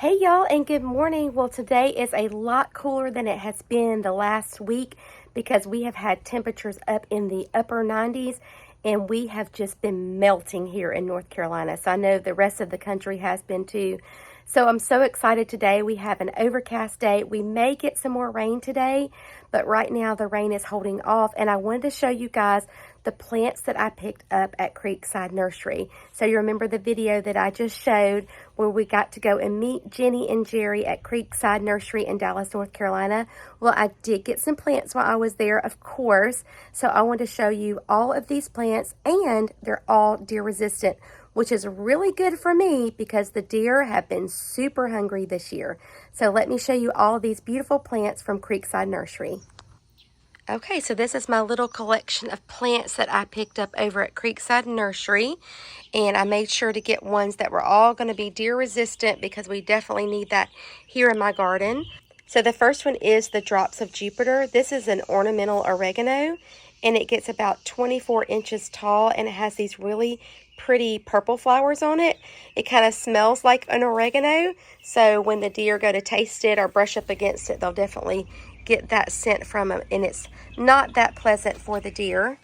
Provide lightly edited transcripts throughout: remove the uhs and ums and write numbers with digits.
Hey y'all, and good morning. Well, today is a lot cooler than it has been the last week because we have had temperatures up in the upper 90s and we have just been melting here in North Carolina. So I know the rest of the country has been too. So I'm so excited today. We have an overcast day. We may get some more rain today, but right now the rain is holding off. And I wanted to show you guys the plants that I picked up at Creekside Nursery. So you remember the video that I just showed where we got to go and meet Jenny and Jerry at Creekside Nursery in Dallas, North Carolina. Well, I did get some plants while I was there, of course. So I want to show you all of these plants, and they're all deer resistant, which is really good for me because the deer have been super hungry this year. So let me show you all of these beautiful plants from Creekside Nursery. Okay, so this is my little collection of plants that I picked up over at Creekside Nursery, and I made sure to get ones that were all going to be deer resistant because we definitely need that here in my garden. So the first one is the Drops of Jupiter. This is an ornamental oregano, and it gets about 24 inches tall, and it has these really pretty purple flowers on it. It kind of smells like an oregano, so when the deer go to taste it or brush up against it, they'll definitely get that scent from them, and it's not that pleasant for the deer.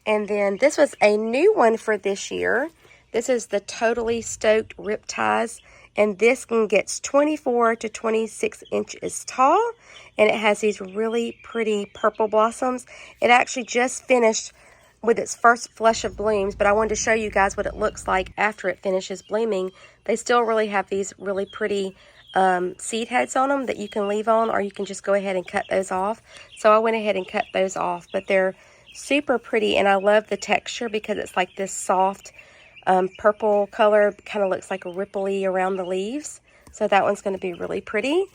And then this was a new one for this year. This is the Totally Stoked Riptides, and this one gets 24 to 26 inches tall, and it has these really pretty purple blossoms. It actually just finished with its first flush of blooms, but I wanted to show you guys what it looks like after it finishes blooming. They still really have these really pretty seed heads on them that you can leave on, or you can just go ahead and cut those off. So I went ahead and cut those off, but they're super pretty, and I love the texture because it's like this soft purple color, kind of looks like a ripply around the leaves. So that one's going to be really pretty.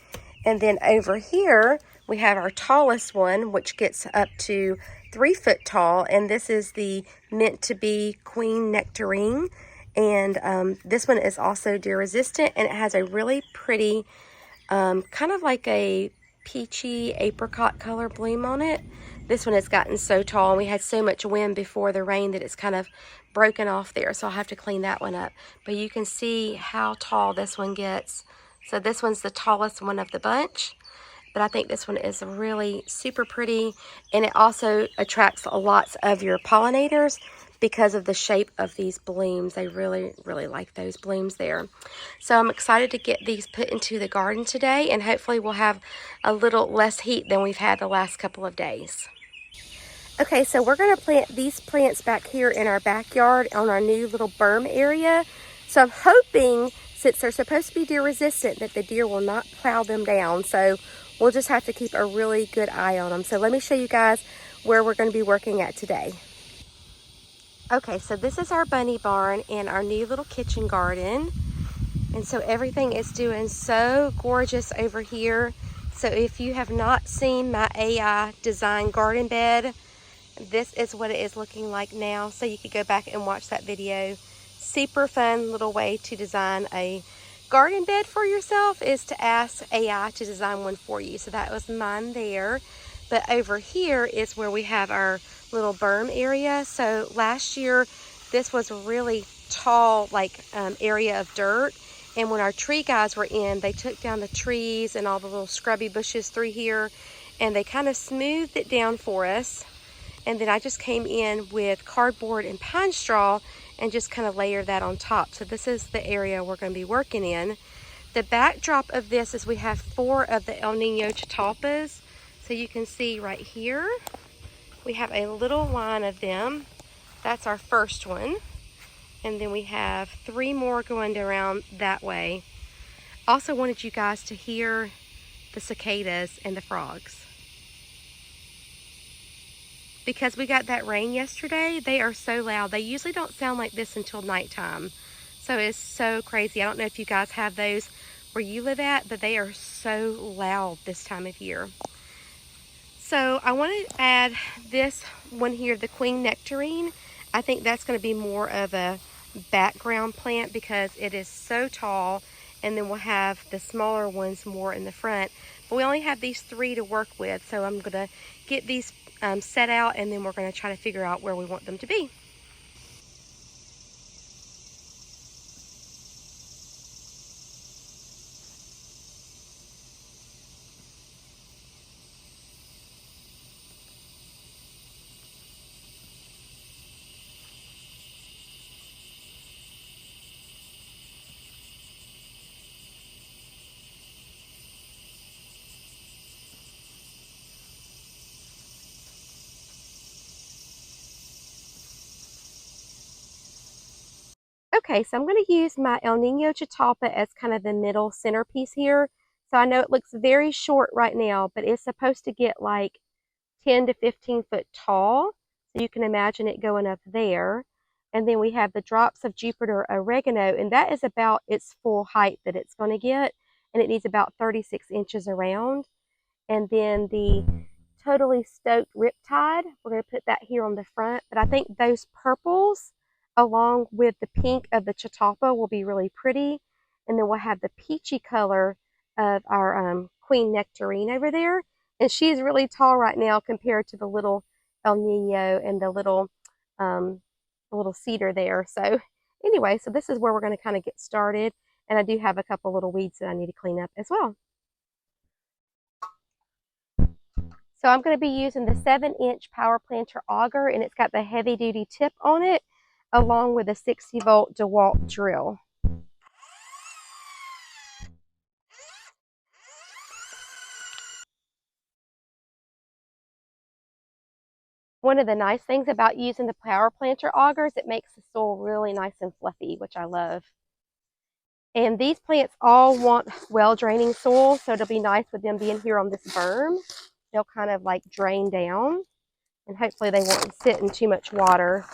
And then over here we have our tallest one, which gets up to 3 foot tall, and this is the Meant to Be Queen Nectarine. And this one is also deer resistant, and it has a really pretty kind of like a peachy apricot color bloom on it. This one has gotten so tall, and we had so much wind before the rain that it's kind of broken off there, so I'll have to clean that one up. But you can see how tall this one gets. So this one's the tallest one of the bunch, but I think this one is really super pretty, and it also attracts lots of your pollinators because of the shape of these blooms. They really like those blooms there. So I'm excited to get these put into the garden today, and hopefully we'll have a little less heat than we've had the last couple of days. Okay, so we're going to plant these plants back here in our backyard on our new little berm area. So I'm hoping, since they're supposed to be deer resistant, that the deer will not plow them down. So we'll just have to keep a really good eye on them. So let me show you guys where we're going to be working at today. Okay, so this is our bunny barn and our new little kitchen garden. And so everything is doing so gorgeous over here. So if you have not seen my AI design garden bed, this is what it is looking like now. So you could go back and watch that video. Super fun little way to design a garden bed for yourself is to ask AI to design one for you. So that was mine there. But over here is where we have our little berm area. So last year, this was a really tall area of dirt. And when our tree guys were in, they took down the trees and all the little scrubby bushes through here, and they kind of smoothed it down for us. And then I just came in with cardboard and pine straw and just kind of layered that on top. So this is the area we're going to be working in. The backdrop of this is we have 4 of the El Nino chatalpas. So you can see right here, we have a little line of them. That's our first one. And then we have 3 more going around that way. Also wanted you guys to hear the cicadas and the frogs. Because we got that rain yesterday, they are so loud. They usually don't sound like this until nighttime. So it's so crazy. I don't know if you guys have those where you live at, but they are so loud this time of year. So I want to add this one here, the Queen Nectarine. I think that's going to be more of a background plant because it is so tall, and then we'll have the smaller ones more in the front. But we only have these 3 to work with, so I'm going to get these set out, and then we're going to try to figure out where we want them to be. Okay, so I'm going to use my El Nino Chitapa as kind of the middle centerpiece here. So I know it looks very short right now, but it's supposed to get like 10 to 15 foot tall. So you can imagine it going up there. And then we have the drops of Jupiter oregano, and that is about its full height that it's going to get. And it needs about 36 inches around. And then the Totally Stoked Riptide, we're going to put that here on the front. But I think those purples along with the pink of the Chitapa will be really pretty. And then we'll have the peachy color of our Queen Nectarine over there. And she's really tall right now compared to the little El Nino and the little cedar there. So anyway, so this is where we're going to kind of get started. And I do have a couple little weeds that I need to clean up as well. So I'm going to be using the 7-inch Power Planter Auger, and it's got the heavy duty tip on it, along with a 60-volt DeWalt drill. One of the nice things about using the Power Planter Auger is it makes the soil really nice and fluffy, which I love. And these plants all want well-draining soil, so it'll be nice with them being here on this berm. They'll kind of like drain down, and hopefully they won't sit in too much water.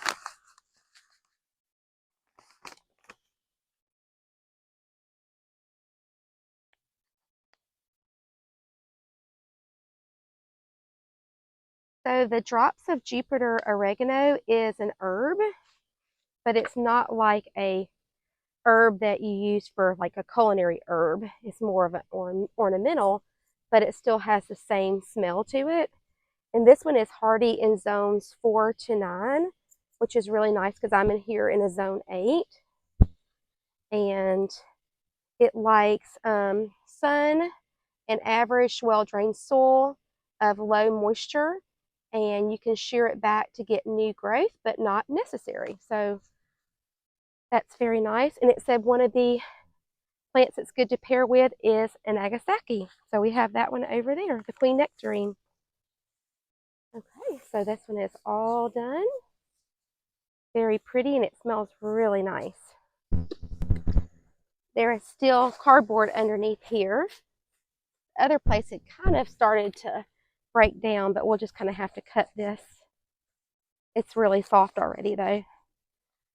So the drops of Jupiter oregano is an herb, but it's not like a herb that you use for like a culinary herb. It's more of an ornamental, but it still has the same smell to it. And this one is hardy in zones 4 to 9, which is really nice because I'm in here in a zone 8. And it likes sun and average well-drained soil of low moisture. And you can shear it back to get new growth, but not necessary. So that's very nice. And it said one of the plants that's good to pair with is an Agasaki. So we have that one over there, the Queen Nectarine. Okay, so this one is all done. Very pretty, and it smells really nice. There is still cardboard underneath here. The other place it kind of started to break down, but we'll just kind of have to cut this. It's really soft already though,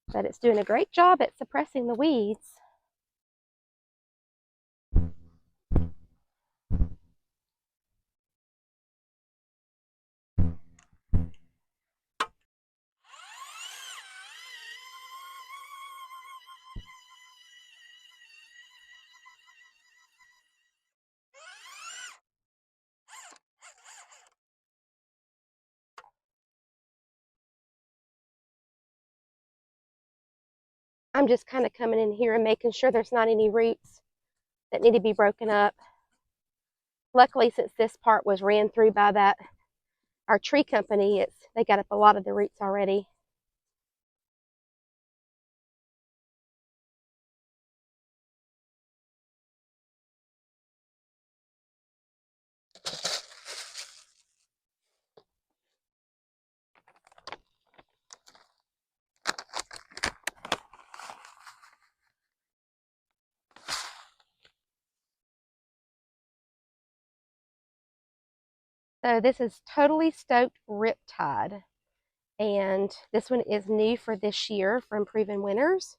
but it's doing a great job at suppressing the weeds. I'm just kind of coming in here and making sure there's not any roots that need to be broken up. Luckily, since this part was ran through by our tree company, they got up a lot of the roots already. So this is Totally Stoked Riptide. And this one is new for this year from Proven Winners.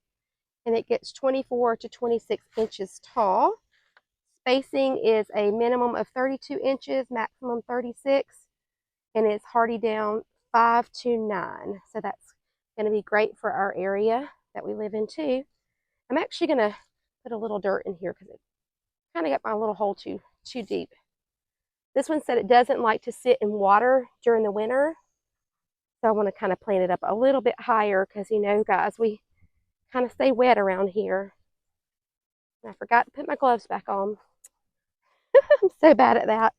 And it gets 24 to 26 inches tall. Spacing is a minimum of 32 inches, maximum 36. And it's hardy down 5 to 9. So that's going to be great for our area that we live in too. I'm actually going to put a little dirt in here because it kind of got my little hole too deep. This one said it doesn't like to sit in water during the winter. So I want to kind of plant it up a little bit higher because, you know, guys, we kind of stay wet around here. And I forgot to put my gloves back on. I'm so bad at that.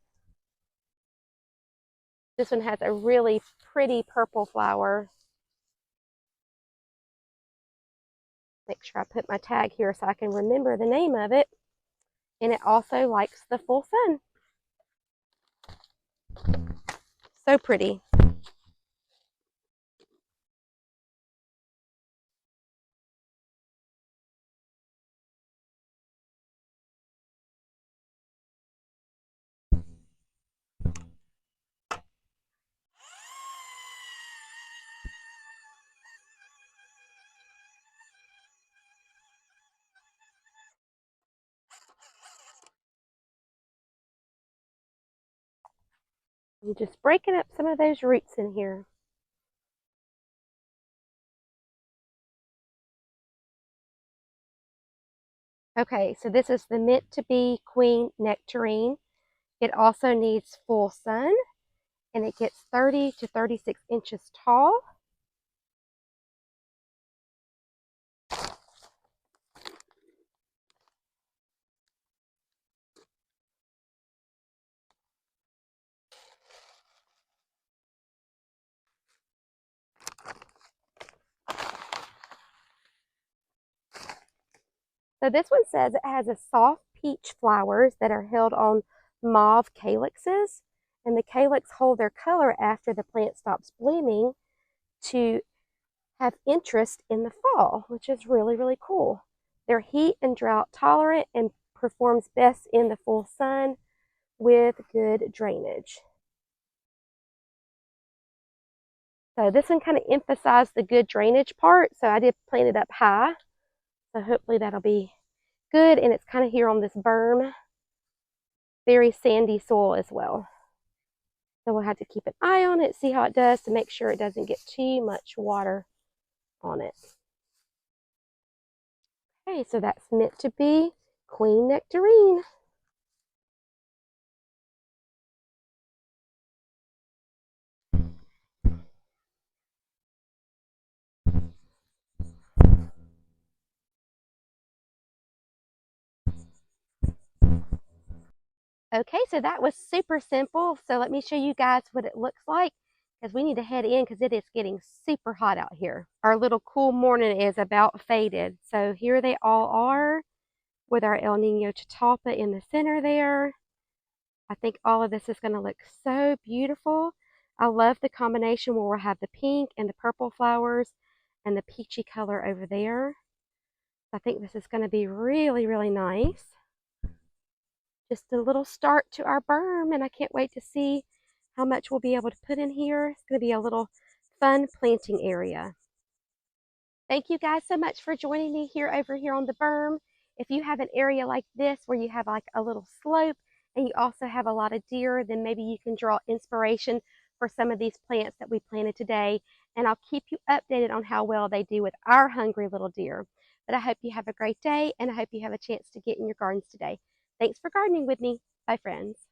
This one has a really pretty purple flower. Make sure I put my tag here so I can remember the name of it. And it also likes the full sun. So pretty. I'm just breaking up some of those roots in here. Okay, so this is the meant to be queen nectarine. It also needs full sun, and it gets 30 to 36 inches tall. So this one says it has a soft peach flowers that are held on mauve calyxes, and the calyx hold their color after the plant stops blooming to have interest in the fall, which is really, really cool. They're heat and drought tolerant and performs best in the full sun with good drainage. So this one kind of emphasized the good drainage part, so I did plant it up high. So hopefully that'll be good, and it's kind of here on this berm, very sandy soil as well. So we'll have to keep an eye on it, see how it does to make sure it doesn't get too much water on it. Okay, so that's meant to be Queen Nectarine. Okay, so that was super simple. So let me show you guys what it looks like, because we need to head in because it is getting super hot out here. Our little cool morning is about faded. So here they all are with our El Nino Chatalpa in the center there. I think all of this is going to look so beautiful. I love the combination where we'll have the pink and the purple flowers and the peachy color over there. I think this is going to be really, really nice. Just a little start to our berm, and I can't wait to see how much we'll be able to put in here. It's going to be a little fun planting area. Thank you guys so much for joining me over here on the berm. If you have an area like this where you have like a little slope and you also have a lot of deer, then maybe you can draw inspiration for some of these plants that we planted today. And I'll keep you updated on how well they do with our hungry little deer. But I hope you have a great day, and I hope you have a chance to get in your gardens today. Thanks for gardening with me. Bye, friends.